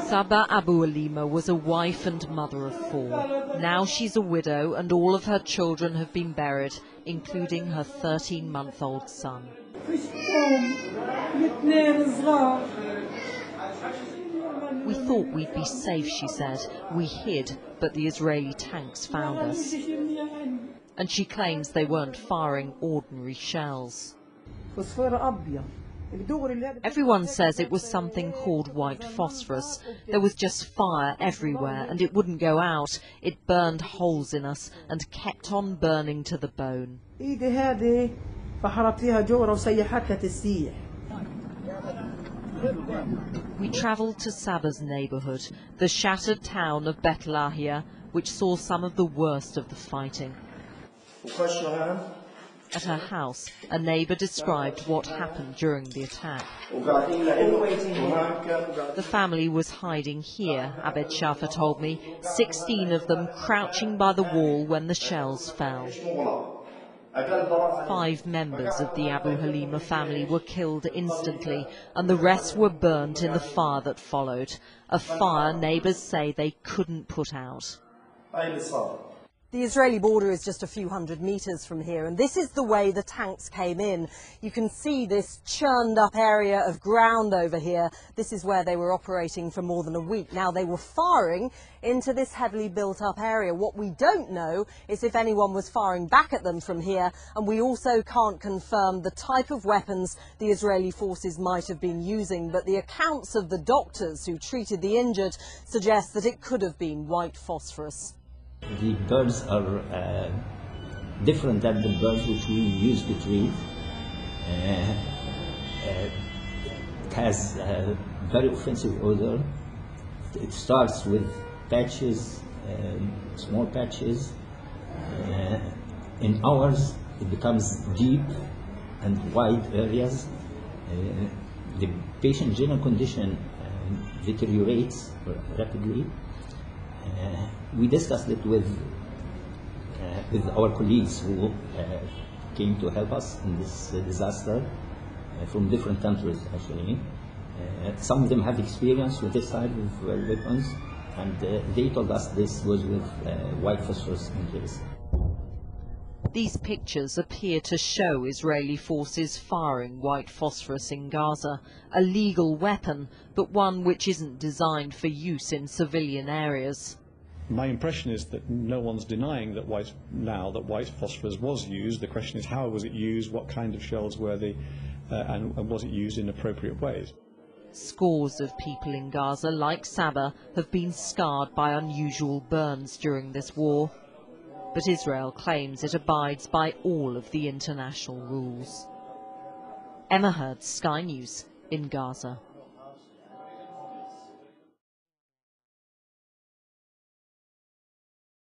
Saba Abu Alima was a wife and mother of 4. Now she's a widow and all of her children have been buried, including her 13-month-old son. We thought we'd be safe, she said. We hid, but the Israeli tanks found us. And she claims they weren't firing ordinary shells. Everyone says it was something called white phosphorus. There was just fire everywhere and it wouldn't go out. It burned holes in us and kept on burning to the bone. We travelled to Saba's neighbourhood, the shattered town of Bet Lahia, which saw some of the worst of the fighting. At her house, a neighbour described what happened during the attack. The family was hiding here, Abed Shafa told me, 16 of them crouching by the wall when the shells fell. 5 members of the Abu Halima family were killed instantly, and the rest were burnt in the fire that followed, a fire neighbours say they couldn't put out. The Israeli border is just a few hundred meters from here, and this is the way the tanks came in. You can see this churned up area of ground over here. This is where they were operating for more than a week. Now they were firing into this heavily built up area. What we don't know is if anyone was firing back at them from here, and we also can't confirm the type of weapons the Israeli forces might have been using, but the accounts of the doctors who treated the injured suggest that it could have been white phosphorus. The birds are different than the birds which we used to treat. It has a very offensive odor. It starts with patches, small patches. In hours, it becomes deep and wide areas. The patient's general condition deteriorates rapidly. We discussed it with our colleagues who came to help us in this disaster from different countries, actually. Some of them have experience with this type of weapons, and they told us this was with white phosphorus injuries. These pictures appear to show Israeli forces firing white phosphorus in Gaza, a legal weapon, but one which isn't designed for use in civilian areas. My impression is that no one's denying that white phosphorus was used. The question is, how was it used, what kind of shells were they, and was it used in appropriate ways? Scores of people in Gaza, like Saba, have been scarred by unusual burns during this war. But Israel claims it abides by all of the international rules. Emma Hurd, Sky News, in Gaza.